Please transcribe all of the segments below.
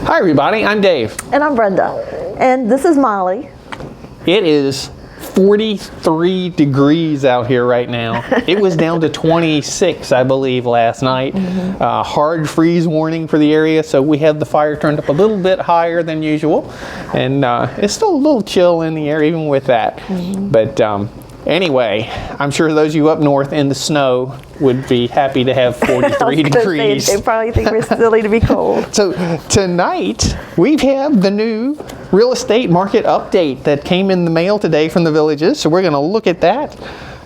Hi everybody, I'm Dave. And I'm Brenda. And this is Molly. It is 43 degrees out here right now. It was down to 26, I believe, last night. Hard freeze warning for the area, so we have the fire turned up a little bit higher than usual. And it's still a little chill in the air even with that. But anyway, I'm sure those of you up north in the snow would be happy to have 43 degrees. They probably think we're silly to be cold. So tonight we have the new real estate market update that came in the mail today from the villages. So we're going to look at that.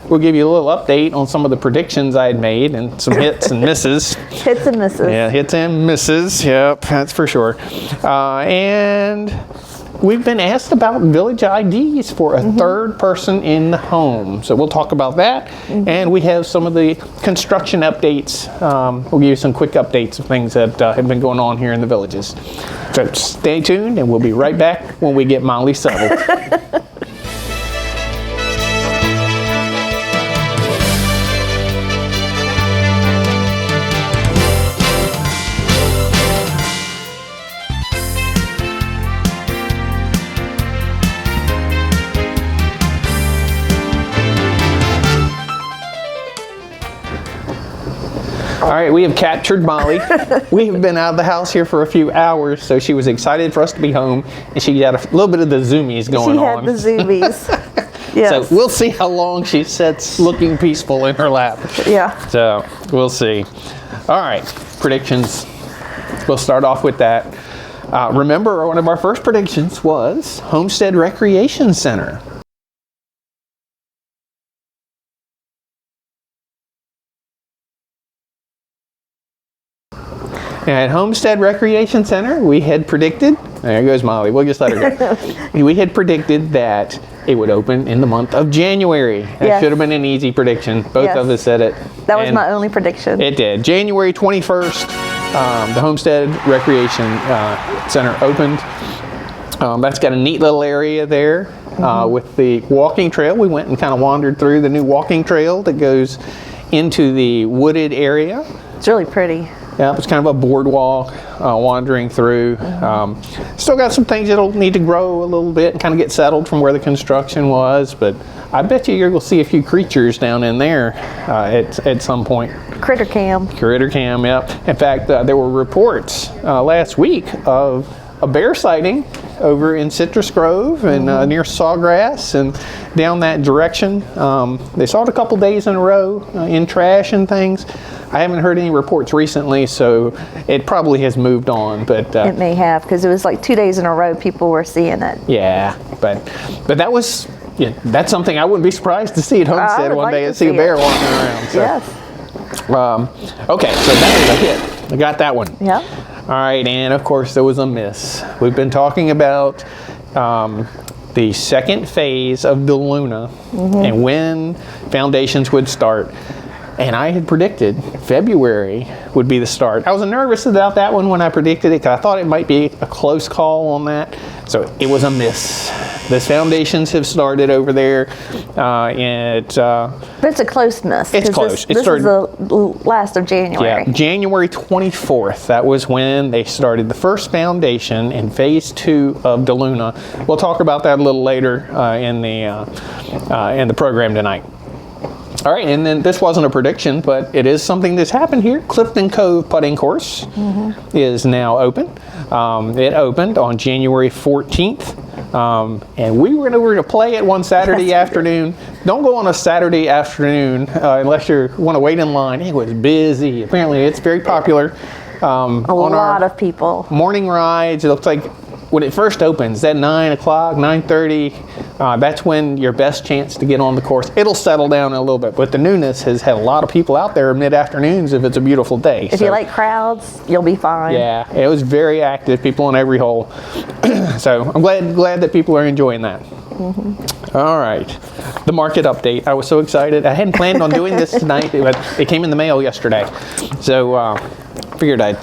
We'll give you a little update on some of the predictions I had made and some hits and misses. Hits and misses. Yeah, hits and misses. Yep, that's for sure. And we've been asked about village IDs for a third person in the home. So we'll talk about that. And we have some of the construction updates. We'll give you some quick updates of things that have been going on here in the villages. So stay tuned and we'll be right back when we get Molly settled. All right, we have captured Molly. We have been out of the house here for a few hours, so she was excited for us to be home, and she got a little bit of the zoomies going on. She had the zoomies. Yes. So we'll see how long she sits looking peaceful in her lap. Yeah. So we'll see. All right, predictions. We'll start off with that. Remember, one of our first predictions was Homestead Recreation Center. At Homestead Recreation Center, we had predicted, there goes Molly, we'll just let her go. We had predicted that it would open in the month of January. That should have been an easy prediction. Both of us said it. That was my only prediction. It did. January 21st, the Homestead Recreation Center opened. That's got a neat little area there with the walking trail. We went and kind of wandered through the new walking trail that goes into the wooded area. It's really pretty. Yeah, it's kind of a boardwalk wandering through. Still got some things that'll need to grow a little bit and kind of get settled from where the construction was, but I bet you'll see a few creatures down in there at some point. Critter cam. Critter cam, yep. In fact, there were reports last week of a bear sighting over in Citrus Grove and near Sawgrass and down that direction. They saw it a couple days in a row in trash and things. I haven't heard any reports recently, so it probably has moved on. But it may have, because it was like 2 days in a row people were seeing it. Yeah, but that was that's something I wouldn't be surprised to see at Homestead one day and see a bear walking around. So. Yes. Okay, so that was a hit. I got that one. Yeah. All right, and of course there was a miss. We've been talking about the second phase of the Luna and when foundations would start. And I had predicted February would be the start. I was nervous about that one when I predicted it because I thought it might be a close call on that. So it was a miss. The foundations have started over there. But it's a close miss. It's close. This is the last of January. Yeah, January 24th. That was when they started the first foundation in phase 2 of DeLuna. We'll talk about that a little later in the program tonight. All right, and then this wasn't a prediction, but it is something that's happened here. Clifton Cove Putting Course is now open. It opened on January 14th. And we went over to play it one Saturday afternoon. Don't go on a Saturday afternoon unless you want to wait in line. It was busy. Apparently, it's very popular. A lot of people. Morning rides. It looks like when it first opens at 9 o'clock, 9:30, that's when your best chance to get on the course. It'll settle down a little bit, but the newness has had a lot of people out there mid-afternoons if it's a beautiful day. If you like crowds, you'll be fine. Yeah, it was very active, people on every hole. So I'm glad that people are enjoying that. All right, the market update. I was so excited. I hadn't planned on doing this tonight, but it came in the mail yesterday. So figured I'd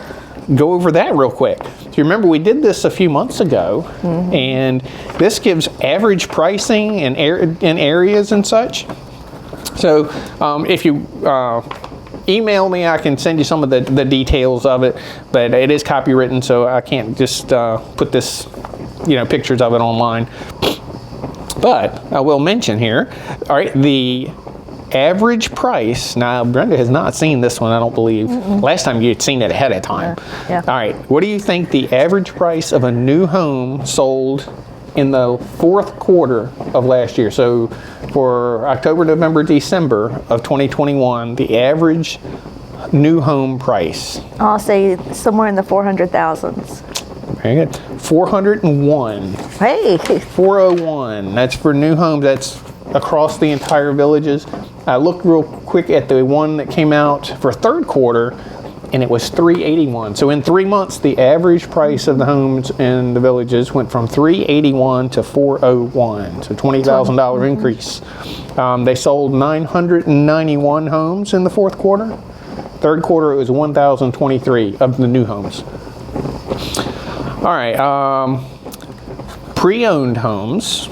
go over that real quick. So you remember we did this a few months ago, and this gives average pricing in areas and such. So if you email me. I can send you some of the details of it, but it is copywritten, so I can't just put this, pictures of it online. But I will mention here, all right, the average price. Now, Brenda has not seen this one, I don't believe. Last time you had seen it ahead of time. Yeah. All right, what do you think the average price of a new home sold in the fourth quarter of last year? So for October, November, December of 2021, the average new home price. I'll say somewhere in the 400,000s. Very good. 401. Hey. 401. That's for new homes. That's across the entire villages. I looked real quick at the one that came out for third quarter, and it was 381. So in 3 months, the average price of the homes in the villages went from 381 to 401. So $20,000 increase. They sold 991 homes in the fourth quarter. Third quarter, it was 1,023 of the new homes. All right, pre-owned homes.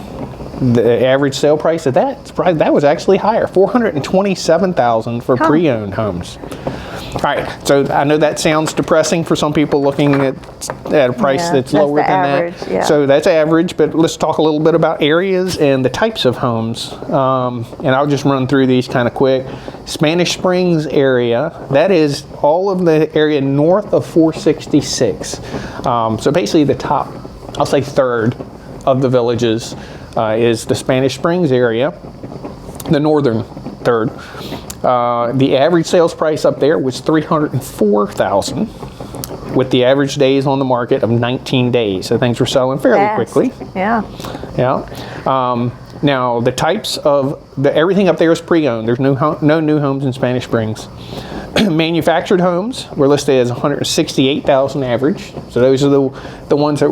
The average sale price of that was actually higher, $427,000 for pre-owned homes. All right, so I know that sounds depressing for some people looking at a price that's lower than average, that. Yeah. So that's average, but let's talk a little bit about areas and the types of homes. And I'll just run through these kind of quick. Spanish Springs area, that is all of the area north of 466. So basically the top, I'll say third of the villages is the Spanish Springs area, the northern third. The average sales price up there was $304,000, with the average days on the market of 19 days. So things were selling fairly quickly. Yeah. Yeah. Now the types of everything up there is pre-owned. There's no new homes in Spanish Springs. Manufactured homes were listed as 168,000 average. So those are the ones that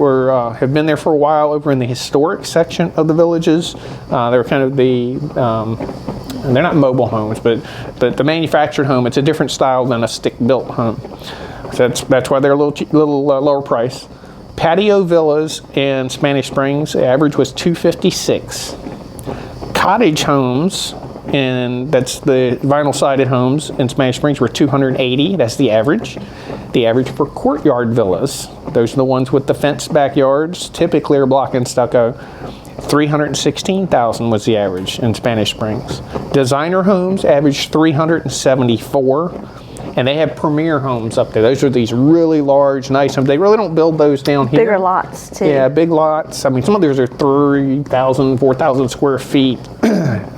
have been there for a while over in the historic section of the villages. They're kind of they're not mobile homes, but the manufactured home, it's a different style than a stick-built home. So that's why they're a little lower price. Patio villas in Spanish Springs, the average was $256. Cottage homes, and that's the vinyl sided homes in Spanish Springs, were $280. That's the average. The average for courtyard villas, those are the ones with the fenced backyards, typically are block and stucco. $316,000 was the average in Spanish Springs. Designer homes averaged $374. And they have premier homes up there. Those are these really large, nice homes. They really don't build those down here. Bigger lots, too. Yeah, big lots. I mean, some of those are 3,000, 4,000 square feet.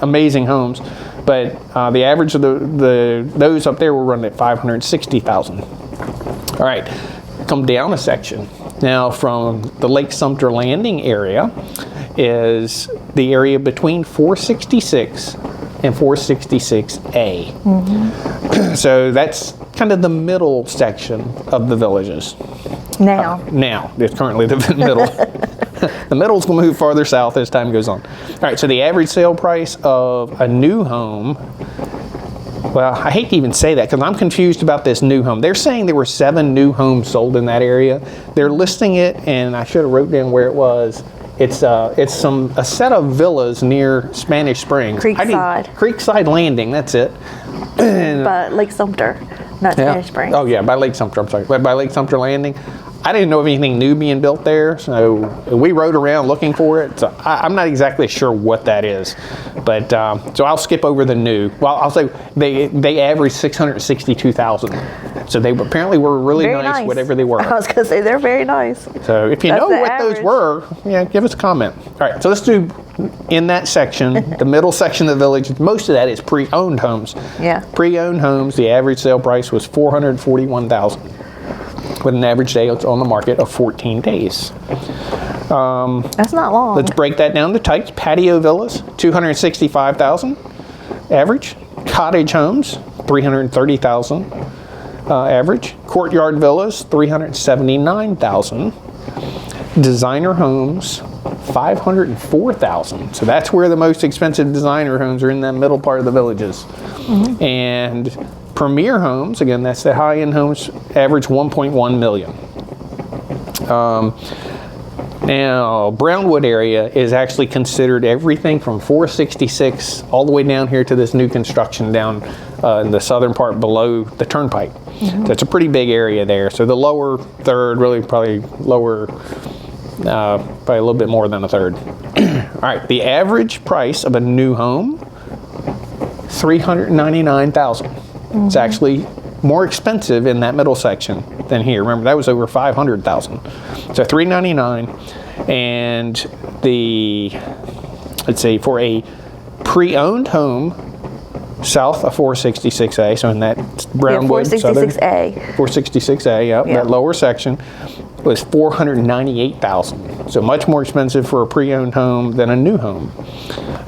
Amazing homes. But the average of those up there were running at $560,000. All right, come down a section. Now, from the Lake Sumter Landing area is the area between 466 and 466A. So that's kind of the middle section of the villages. Now, it's currently the middle. The middle's going to move farther south as time goes on. All right, so the average sale price of a new home, well, I hate to even say that because I'm confused about this new home. They're saying there were 7 new homes sold in that area. They're listing it, and I should have wrote down where it was. It's a set of villas near Spanish Springs. Creekside Landing, that's it. But Lake Sumter, not Spanish Springs. Oh yeah, by Lake Sumter, I'm sorry. By Lake Sumter Landing. I didn't know of anything new being built there, so we rode around looking for it. So I'm not exactly sure what that is, but so I'll skip over the new. Well, I'll say they averaged $662,000. So they apparently were really nice, whatever they were. I was going to say they're very nice. So if you know what those were, yeah, give us a comment. All right, so let's do in that section, the middle section of the village. Most of that is pre-owned homes. Yeah. Pre-owned homes. The average sale price was $441,000. With an average day on the market of 14 days. That's not long. Let's break that down to types. Patio villas, $265,000 average. Cottage homes, $330,000 average. Courtyard villas, $379,000. Designer homes, $504,000. So that's where the most expensive designer homes are, in that middle part of the villages. And premier homes, again, that's the high-end homes, average $1.1 million. Now, Brownwood area is actually considered everything from 466 all the way down here to this new construction down in the southern part below the turnpike. So it's a pretty big area there. So the lower third, really probably lower, probably a little bit more than a third. All right, the average price of a new home, $399,000. It's actually more expensive in that middle section than here. Remember, that was over $500,000. So $399,000, and let's see, for a pre-owned home south of 466A, so in that Brownwood, 466A. 466A, yep, Yeah. that lower section was $498,000. So much more expensive for a pre-owned home than a new home.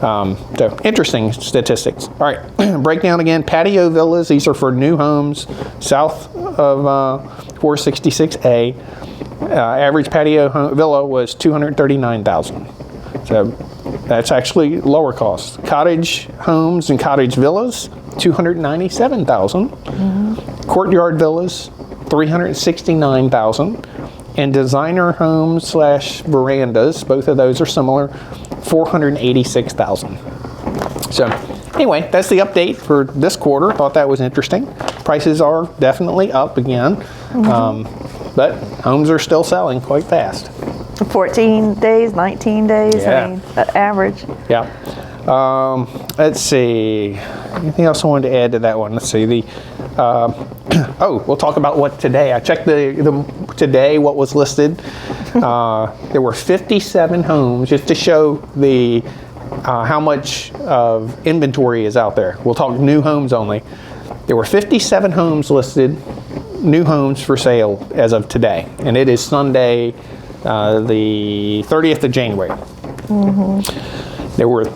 So interesting statistics. All right, breakdown again. Patio villas, these are for new homes south of 466A. Average patio villa was $239,000. So that's actually lower cost. Cottage homes and cottage villas, $297,000. Courtyard villas, $369,000. And designer homes / verandas, both of those are similar, $486,000. So anyway, that's the update for this quarter. Thought that was interesting. Prices are definitely up again, but homes are still selling quite fast. 14 days, 19 days, Yeah. I mean, average. Yeah. Let's see. Anything else I wanted to add to that one? Let's see. We'll talk about what today. I checked the today what was listed. There were 57 homes, just to show the how much of inventory is out there. We'll talk new homes only. There were 57 homes listed, new homes for sale as of today, and it is Sunday, the 30th of January. There were,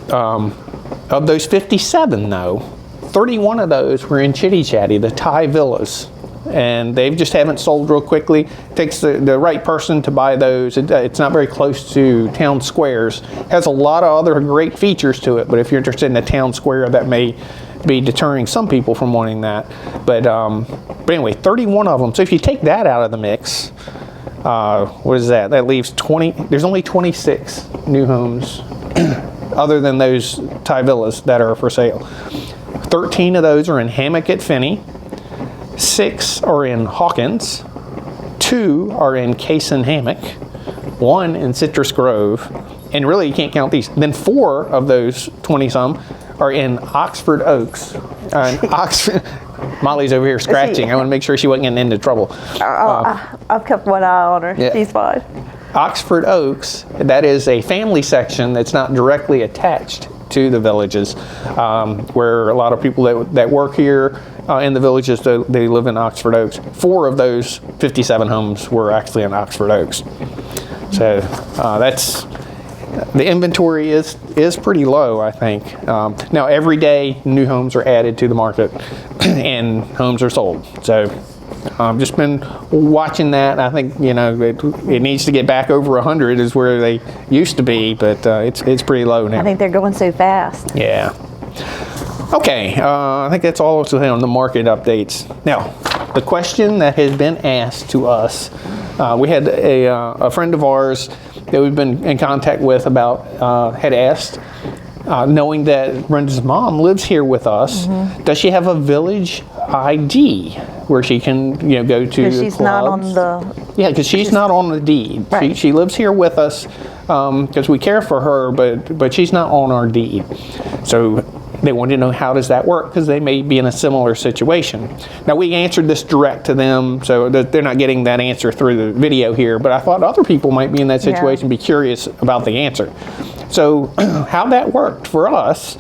of those 57 though, 31 of those were in Chitty Chatty, the Thai villas. And they just haven't sold real quickly. It takes the right person to buy those. It's not very close to town squares. Has a lot of other great features to it, but if you're interested in a town square, that may be deterring some people from wanting that. But anyway, 31 of them. So if you take that out of the mix, what is that? That leaves 20. There's only 26 new homes other than those Thai villas that are for sale. 13 of those are in Hammock at Finney. 6 are in Hawkins. 2 are in Case and Hammock. 1 in Citrus Grove. And really, you can't count these. Then 4 of those 20-some are in Oxford Oaks. Molly's over here scratching. I want to make sure she wasn't getting into trouble. I've kept one eye on her. Yeah. She's fine. Oxford Oaks, that is a family section that's not directly attached to the villages, where a lot of people that work here in the villages, they live in Oxford Oaks. 4 of those 57 homes were actually in Oxford Oaks. So that's, the inventory is pretty low, I think. Now every day new homes are added to the market and homes are sold. So I've just been watching that. I think, it needs to get back over 100 is where they used to be, but it's pretty low now. I think they're going so fast. Yeah. Okay, I think that's all on the market updates. Now, the question that has been asked to us, we had a friend of ours that we've been in contact with had asked, knowing that Brenda's mom lives here with us, does she have a village ID where she can go to Because she's not on the... Yeah, because she's not on the deed. Right. She lives here with us because we care for her, but she's not on our deed. So they wanted to know, how does that work? Because they may be in a similar situation. Now, we answered this direct to them, so that they're not getting that answer through the video here, but I thought other people might be in that situation, be curious about the answer. So how that worked for us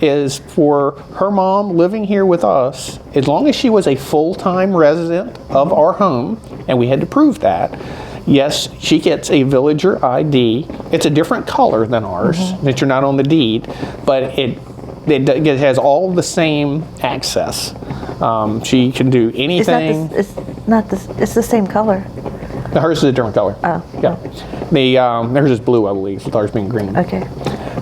is, for her mom living here with us, as long as she was a full-time resident of our home, and we had to prove that, yes, she gets a villager ID. It's a different color than ours, that you're not on the deed, but it has all the same access. She can do anything. It's the same color. Hers is a different color. Oh. Yeah. Hers is blue, I believe, with ours being green. Okay.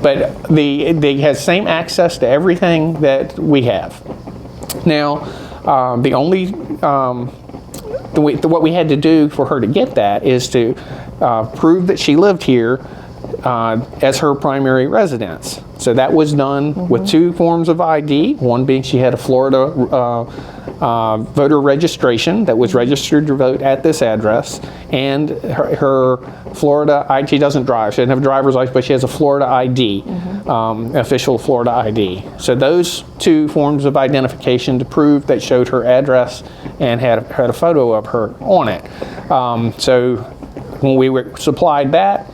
But they have same access to everything that we have. Now, the only what we had to do for her to get that is to prove that she lived here as her primary residence. So that was done with 2 forms of ID, one being she had a Florida voter registration that was registered to vote at this address, and her Florida ID. She doesn't drive, she doesn't have a driver's license, but she has a Florida ID, official Florida ID. So those 2 forms of identification to prove that showed her address and had a photo of her on it. So when we were supplied that,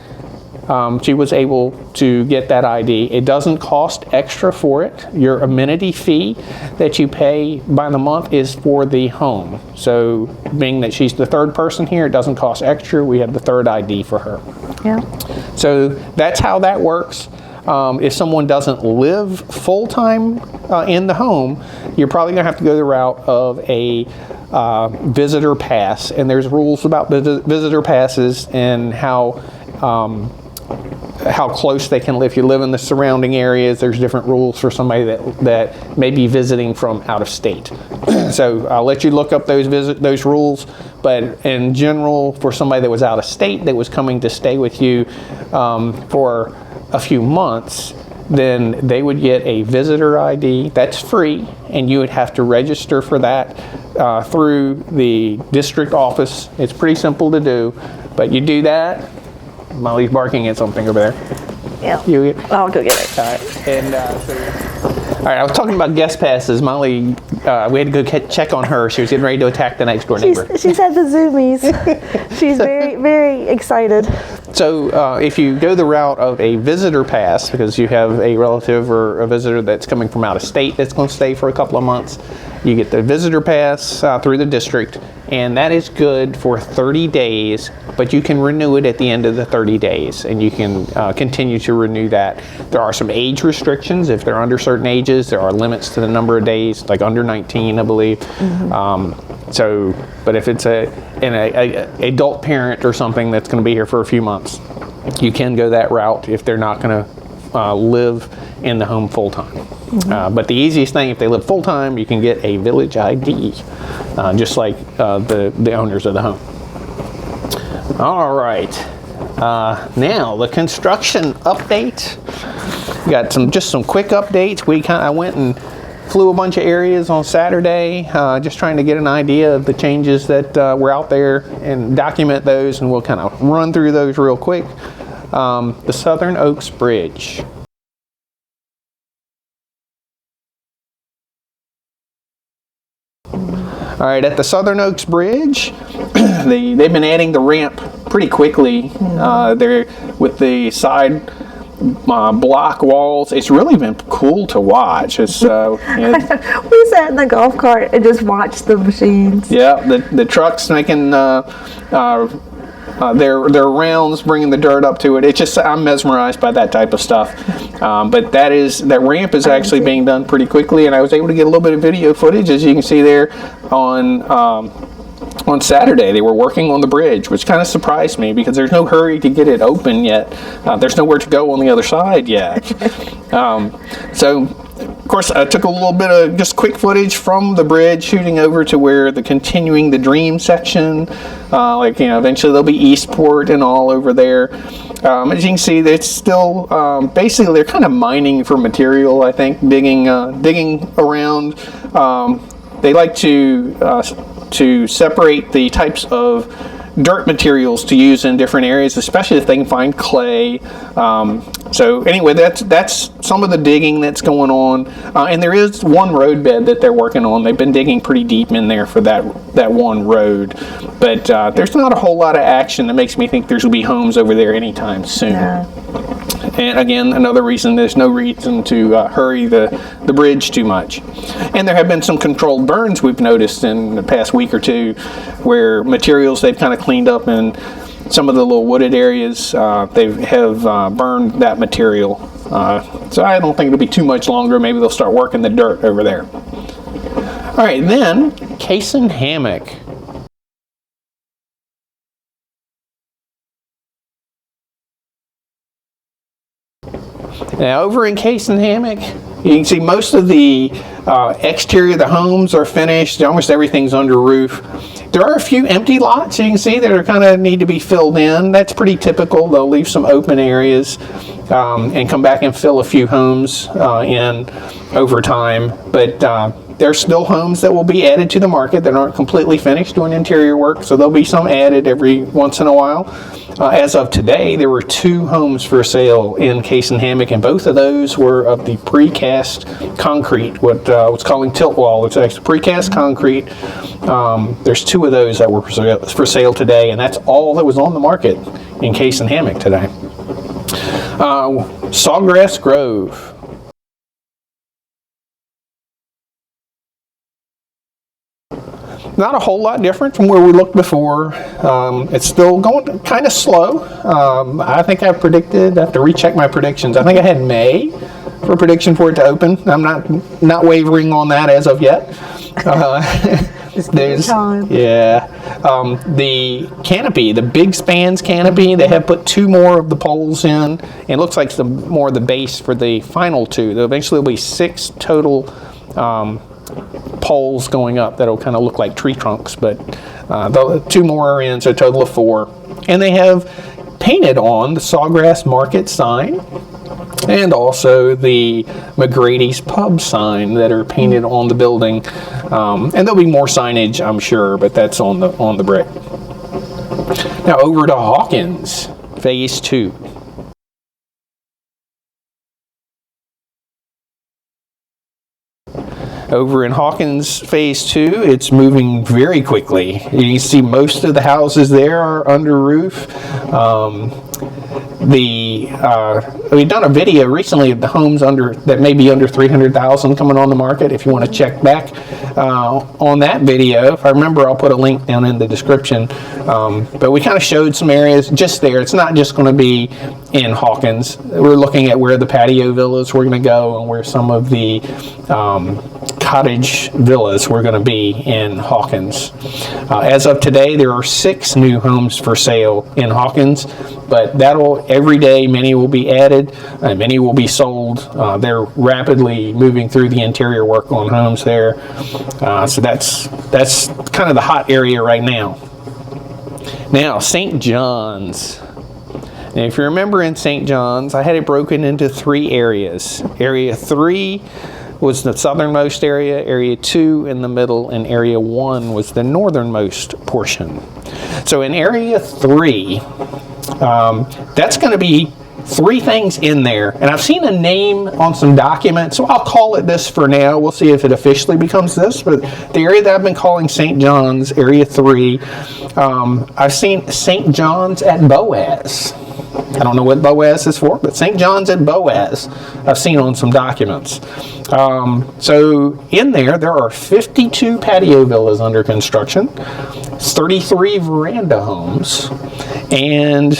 she was able to get that ID. It doesn't cost extra for it. Your amenity fee that you pay by the month is for the home. So being that she's the 3rd person here, it doesn't cost extra. We have the 3rd ID for her. Yeah. So that's how that works. If someone doesn't live full-time in the home, you're probably going to have to go the route of a visitor pass. And there's rules about visitor passes and how close they can live. If you live in the surrounding areas, there's different rules for somebody that may be visiting from out of state. So I'll let you look up those rules, but in general, for somebody that was out of state that was coming to stay with you for a few months, then they would get a visitor ID. That's free, and you would have to register for that through the district office. It's pretty simple to do, but you do that. Molly's barking at something over there. Yeah. I'll go get it. All right. And all right, I was talking about guest passes. Molly, we had to go check on her. She was getting ready to attack the next door neighbor. She's had the zoomies. She's very, very excited. So if you go the route of a visitor pass, because you have a relative or a visitor that's coming from out of state that's going to stay for a couple of months, you get the visitor pass through the district, and that is good for 30 days, but you can renew it at the end of the 30 days, and you can continue to renew that. There are some age restrictions. If they're under certain ages, there are limits to the number of days, like under 19, I believe. But if it's an adult parent or something that's going to be here for a few months, you can go that route if they're not going to live in the home full time. But the easiest thing, if they live full time, you can get a village ID, just like the owners of the home. All right, now the construction update. We got just some quick updates. I went and flew a bunch of areas on Saturday, just trying to get an idea of the changes that were out there and document those, and we'll kind of run through those real quick. The Southern Oaks Bridge. All right, at the Southern Oaks Bridge, they've been adding the ramp pretty quickly. They're with the side block walls. It's really been cool to watch. It's we sat in the golf cart and just watched the machines. Yeah, the trucks making their rounds, bringing the dirt up to it. It's just, I'm mesmerized by that type of stuff. But that ramp is actually being done pretty quickly, and I was able to get a little bit of video footage, as you can see there on Saturday. They were working on the bridge, which kind of surprised me because there's no hurry to get it open yet. There's nowhere to go on the other side yet. So, of course, I took a little bit of just quick footage from the bridge, shooting over to where continuing the Dream section. Eventually there'll be Eastport and all over there. As you can see, it's still basically they're kind of mining for material. I think digging around. They like to separate the types of dirt materials to use in different areas, especially if they can find clay. So anyway, that's some of the digging that's going on, and there is one road bed that they're working on. They've been digging pretty deep in there for that one road, but there's not a whole lot of action that makes me think there's going to be homes over there anytime soon. Yeah. And again, another reason, there's no reason to hurry the bridge too much. And there have been some controlled burns we've noticed in the past week or two, where materials they've kind of cleaned up in some of the little wooded areas. They have burned that material. So I don't think it'll be too much longer. Maybe they'll start working the dirt over there. All right, then Case and Hammock. Now, over in Case and Hammock, you can see most of the exterior of the homes are finished. Almost everything's under roof. There are a few empty lots you can see that are kind of need to be filled in. That's pretty typical. They'll leave some open areas and come back and fill a few homes in over time. But there's still homes that will be added to the market that aren't completely finished doing interior work, so there'll be some added every once in a while. As of today, there were 2 homes for sale in Case and Hammock, and both of those were of the precast concrete, what's calling tilt wall. It's actually precast concrete. There's 2 of those that were for sale today, and that's all that was on the market in Case and Hammock today. Sawgrass Grove. Not a whole lot different from where we looked before. It's still going kind of slow. I think I have to recheck my predictions. I think I had May for a prediction for it to open. I'm not wavering on that as of yet. There's time. Yeah. The canopy, the big spans canopy, they have put 2 more of the poles in. It looks like more of the base for the final 2. There eventually will be 6 total poles going up that'll kind of look like tree trunks, but the 2 more are in, so a total of 4. And they have painted on the Sawgrass Market sign and also the McGrady's Pub sign that are painted on the building. And there'll be more signage, I'm sure, but that's on the brick. Now over to Hawkins, Phase 2. Over in Hawkins Phase 2, it's moving very quickly. You can see most of the houses there are under roof. We've done a video recently of the homes that may be under 300,000 coming on the market. If you want to check back on that video, if I remember, I'll put a link down in the description. But we kind of showed some areas just there. It's not just going to be in Hawkins. We're looking at where the patio villas were going to go and where some of the cottage villas were going to be in Hawkins. As of today, there are 6 new homes for sale in Hawkins, but every day many will be added, many will be sold. They're rapidly moving through the interior work on homes there. So that's kind of the hot area right now. Now, St. John's. Now, if you remember in St. John's, I had it broken into 3 areas. Area 3 was the southernmost area, Area 2 in the middle, and Area 1 was the northernmost portion. So in Area 3, that's going to be 3 things in there. And I've seen a name on some documents, so I'll call it this for now. We'll see if it officially becomes this. But the area that I've been calling St. John's, Area 3, I've seen St. John's at Boaz. I don't know what Boaz is for, but St. John's at Boaz I've seen on some documents. So in there are 52 patio villas under construction, 33 veranda homes, and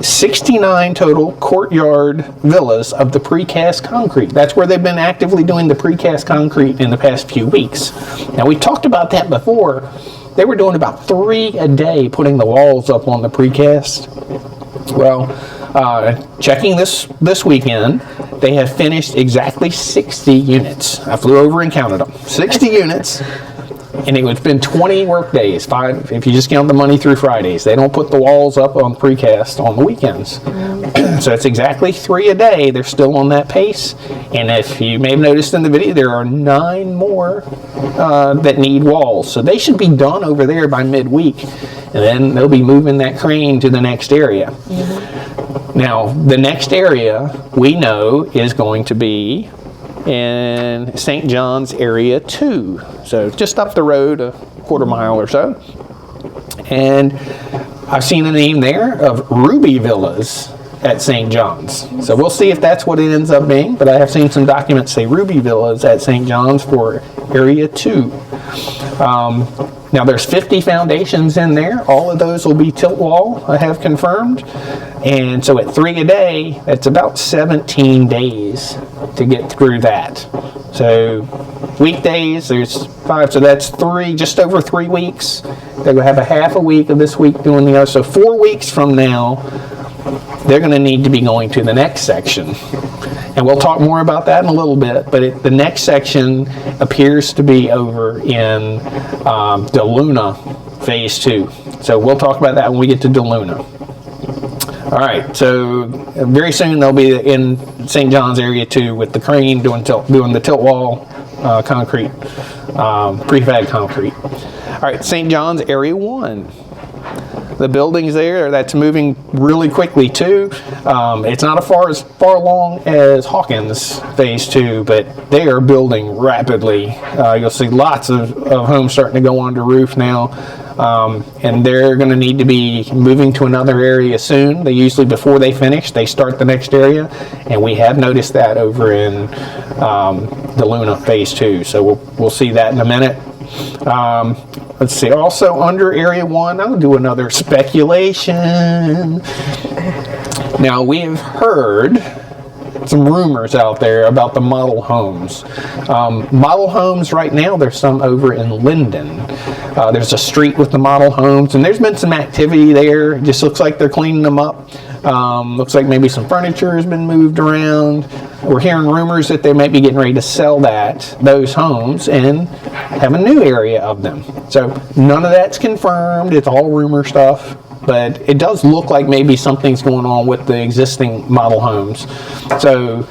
69 total courtyard villas of the precast concrete. That's where they've been actively doing the precast concrete in the past few weeks. Now, we talked about that before. They were doing about 3 a day putting the walls up on the precast. Well, checking this weekend, they have finished exactly 60 units. I flew over and counted them. 60 units, and it's been 20 work days, 5 if you just count the Monday through Fridays. They don't put the walls up on precast on the weekends. So it's exactly 3 a day. They're still on that pace. And if you may have noticed in the video, there are 9 more that need walls. So they should be done over there by midweek. And then they'll be moving that crane to the next area. Now, the next area we know is going to be in St. John's Area 2. So just up the road a quarter mile or so. And I've seen a name there of Ruby Villas at St. John's. So we'll see if that's what it ends up being, but I have seen some documents say Ruby Villas at St. John's for Area 2. Now there's 50 foundations in there. All of those will be tilt wall, I have confirmed. And so at 3 a day, that's about 17 days to get through that. So weekdays, there's 5, so that's 3, just over 3 weeks. They're going to have a half a week of this week doing the other. So 4 weeks from now, they're going to need to be going to the next section. And we'll talk more about that in a little bit, but the next section appears to be over in the Luna Phase 2. So we'll talk about that when we get to DeLuna. All right, so very soon they'll be in St. John's area 2 with the crane doing the tilt wall concrete, prefab concrete. All right, St. John's area 1. The buildings there, that's moving really quickly too. It's not as far along as Hawkins Phase 2, but they are building rapidly. You'll see lots of homes starting to go under roof now. And they're going to need to be moving to another area soon. They usually, before they finish, they start the next area. And we have noticed that over in DeLuna Phase 2. So we'll see that in a minute. Let's see, also under Area 1, I'll do another speculation. Now, we have heard some rumors out there about the model homes. Model homes right now, there's some over in Linden. There's a street with the model homes, and there's been some activity there. It just looks like they're cleaning them up. Looks like maybe some furniture has been moved around. We're hearing rumors that they might be getting ready to sell those homes and have a new area of them. So none of that's confirmed. It's all rumor stuff. But it does look like maybe something's going on with the existing model homes. So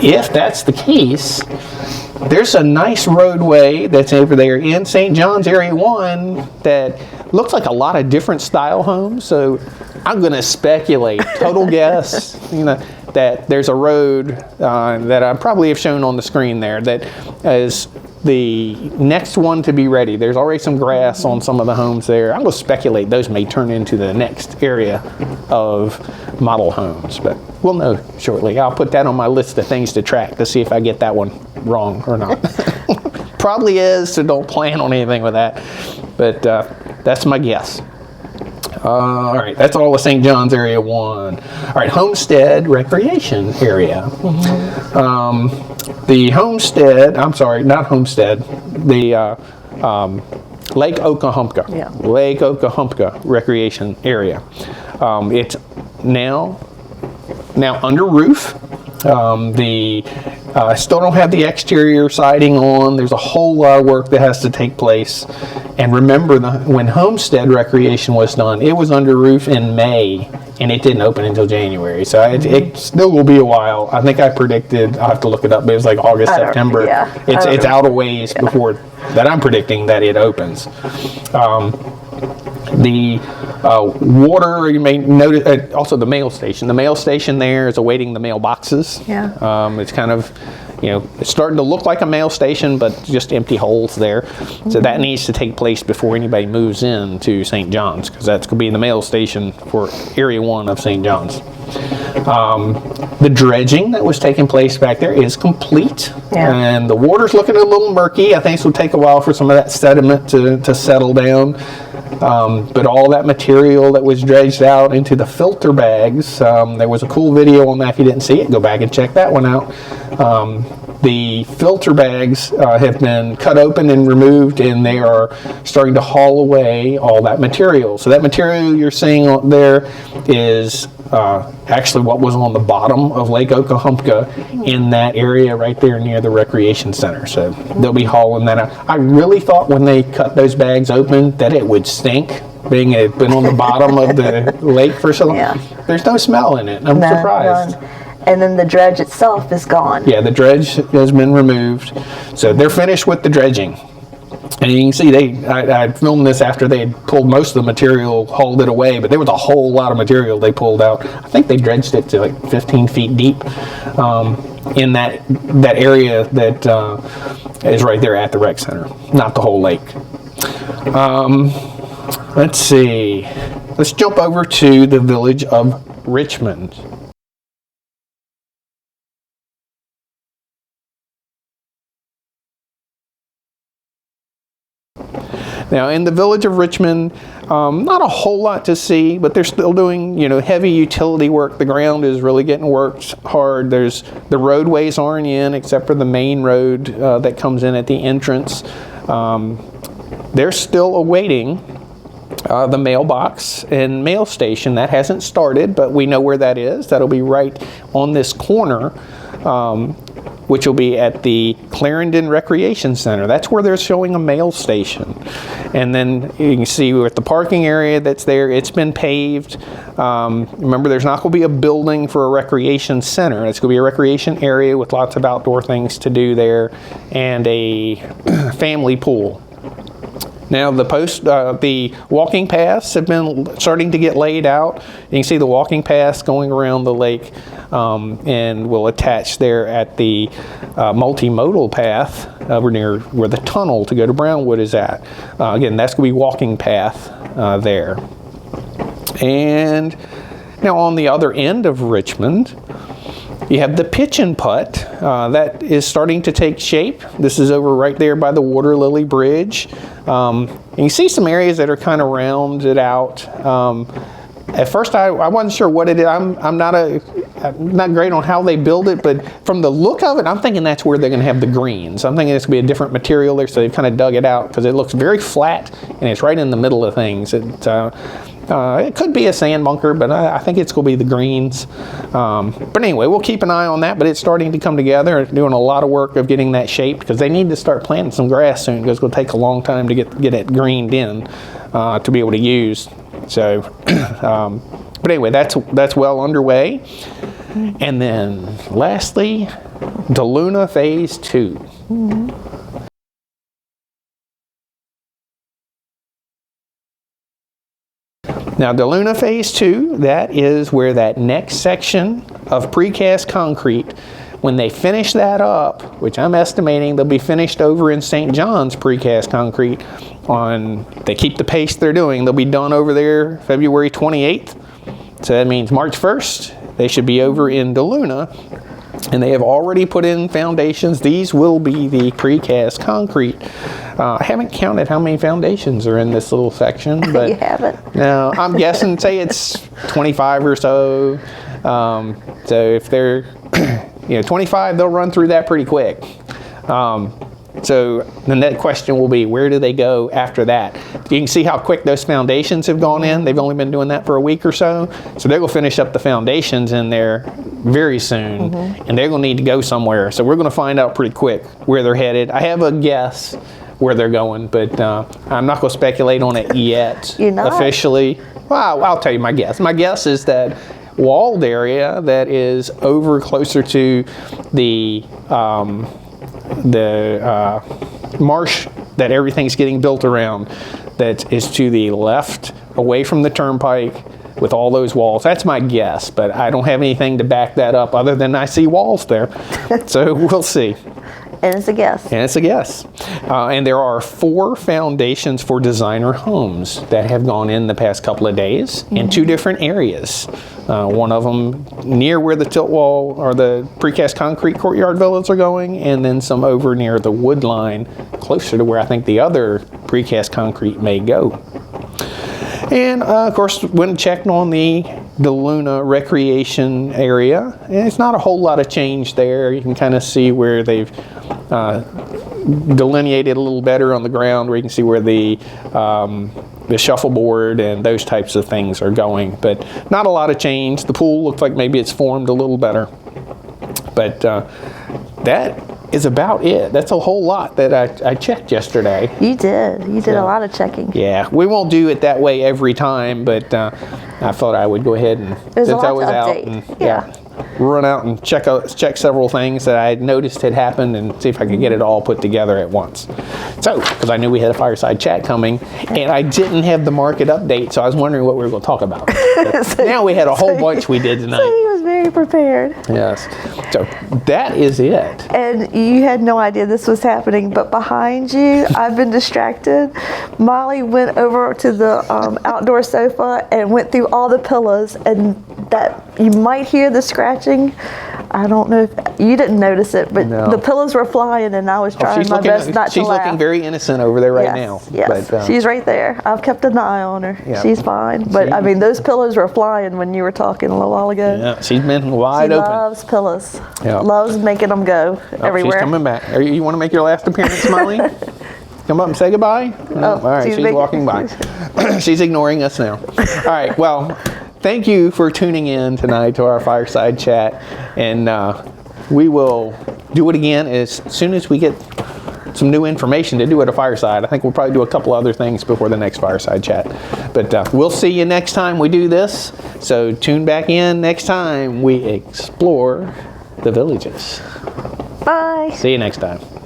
if that's the case, there's a nice roadway that's over there in St. John's Area 1 that looks like a lot of different style homes. So I'm going to speculate, total guess, that there's a road that I probably have shown on the screen there that is the next one to be ready. There's already some grass on some of the homes there. I'm going to speculate those may turn into the next area of model homes, but we'll know shortly. I'll put that on my list of things to track to see if I get that one wrong or not. Probably is, so don't plan on anything with that, but that's my guess. All right, that's all of St. John's Area 1. All right, Homestead Recreation Area. The Homestead, I'm sorry, not Homestead, the Lake Okahumpka. Yeah. Lake Okahumpka Recreation Area. It's now under roof. Still don't have the exterior siding on. There's a whole lot of work that has to take place. And remember, when Homestead Recreation was done, it was under roof in May, and it didn't open until January. So it still will be a while. I think I predicted, I'll have to look it up, but it was like August, September. Yeah, it's out a ways before that I'm predicting that it opens. The water, you may notice, also the mail station. The mail station there is awaiting the mail boxes. Yeah. It's kind of, it's starting to look like a mail station, but just empty holes there. So that needs to take place before anybody moves in to St. John's, because that's going to be the mail station for Area 1 of St. John's. The dredging that was taking place back there is complete. Yeah. And the water's looking a little murky. I think this will take a while for some of that sediment to settle down. But all that material that was dredged out into the filter bags, there was a cool video on that. If you didn't see it, go back and check that one out. The filter bags have been cut open and removed, and they are starting to haul away all that material. So that material you're seeing there is actually what was on the bottom of Lake Okahumpka in that area right there near the recreation center. So they'll be hauling that out. I really thought when they cut those bags open that it would stink, being it had been on the bottom of the lake for so long. Yeah. There's no smell in it. I'm surprised. None. And then the dredge itself is gone. Yeah, the dredge has been removed. So they're finished with the dredging. And you can see I filmed this after they had pulled most of the material, hauled it away, but there was a whole lot of material they pulled out. I think they dredged it to like 15 feet deep in that area that is right there at the rec center, not the whole lake. Let's see. Let's jump over to the village of Richmond. Now, in the village of Richmond, not a whole lot to see, but they're still doing, heavy utility work. The ground is really getting worked hard. The roadways aren't in, except for the main road that comes in at the entrance. They're still awaiting the mailbox and mail station. That hasn't started, but we know where that is. That'll be right on this corner. which will be at the Clarendon Recreation Center. That's where they're showing a mail station. And then you can see with the parking area that's there, it's been paved. Remember, there's not going to be a building for a recreation center. It's going to be a recreation area with lots of outdoor things to do there and a family pool. Now the walking paths have been starting to get laid out. You can see the walking paths going around the lake, and will attach there at the multimodal path over near where the tunnel to go to Brownwood is at. Again, that's going to be walking path there. And now on the other end of Richmond, you have the pitch and putt that is starting to take shape. This is over right there by the Water Lily Bridge. And you see some areas that are kind of rounded out. At first, I wasn't sure what it is. I'm not great on how they build it, but from the look of it, I'm thinking that's where they're going to have the greens. I'm thinking it's going to be a different material there, so they've kind of dug it out because it looks very flat and it's right in the middle of things. It could be a sand bunker, but I think it's going to be the greens. But anyway, we'll keep an eye on that, but it's starting to come together. They're doing a lot of work of getting that shaped because they need to start planting some grass soon because it's going to take a long time to get it greened in to be able to use. So, but anyway, that's well underway. And then lastly, DeLuna Phase 2. Mm-hmm. Now, DeLuna Phase 2, that is where that next section of precast concrete, when they finish that up, which I'm estimating they'll be finished over in St. John's precast concrete they keep the pace they're doing, they'll be done over there February 28th. So that means March 1st, they should be over in DeLuna. And they have already put in foundations. These will be the precast concrete. I haven't counted how many foundations are in this little section, but you haven't. No, I'm guessing, say it's 25 or so. So if they're 25, they'll run through that pretty quick. So the next question will be, where do they go after that? You can see how quick those foundations have gone in. They've only been doing that for a week or so. So they're going to finish up the foundations in there very soon, and they're going to need to go somewhere. So we're going to find out pretty quick where they're headed. I have a guess where they're going, but I'm not going to speculate on it yet officially. Well, I'll tell you my guess. My guess is that walled area that is over closer to the marsh that everything's getting built around, that is to the left away from the turnpike with all those walls. That's my guess, but I don't have anything to back that up other than I see walls there. So we'll see. And it's a guess. And it's a guess. And there are 4 foundations for designer homes that have gone in the past couple of days in 2 different areas. One of them near where the tilt wall or the precast concrete courtyard villas are going, and then some over near the wood line, closer to where I think the other precast concrete may go. And of course, when checked on the DeLuna recreation area, and it's not a whole lot of change there. You can kind of see where they've delineated a little better on the ground, where you can see where the shuffleboard and those types of things are going, but not a lot of change. The pool looks like maybe it's formed a little better, but that is about it. That's a whole lot that I checked yesterday. You did a lot of checking. Yeah, we won't do it that way every time, but I thought I would go ahead and, since I was out, and run out and check several things that I noticed had happened and see if I could get it all put together at once. So, because I knew we had a Fireside Chat coming, and I didn't have the market update, so I was wondering what we were going to talk about. Now we had a whole bunch we did tonight. So he was very prepared. Yes. So that is it. And you had no idea this was happening, but behind you, I've been distracted. Molly went over to the outdoor sofa and went through all the pillows, and that you might hear the scratching. I don't know if you didn't notice it, but the pillows were flying, and I was trying my best not to laugh. She's looking very innocent over there right now. Yes, but, she's right there. I've kept an eye on her. Yeah. She's fine. But I mean, those pillows were flying when you were talking a little while ago. Yeah, she's been wide open. She loves pillows. Yeah. Loves making them go everywhere. She's coming back. You want to make your last appearance, Molly? Come up and say goodbye? No? All right, she's walking by. She's ignoring us now. All right, well, thank you for tuning in tonight to our Fireside Chat, and we will do it again as soon as we get some new information to do at a fireside. I think we'll probably do a couple other things before the next Fireside Chat. But we'll see you next time we do this. So tune back in next time we explore the villages. Bye. See you next time.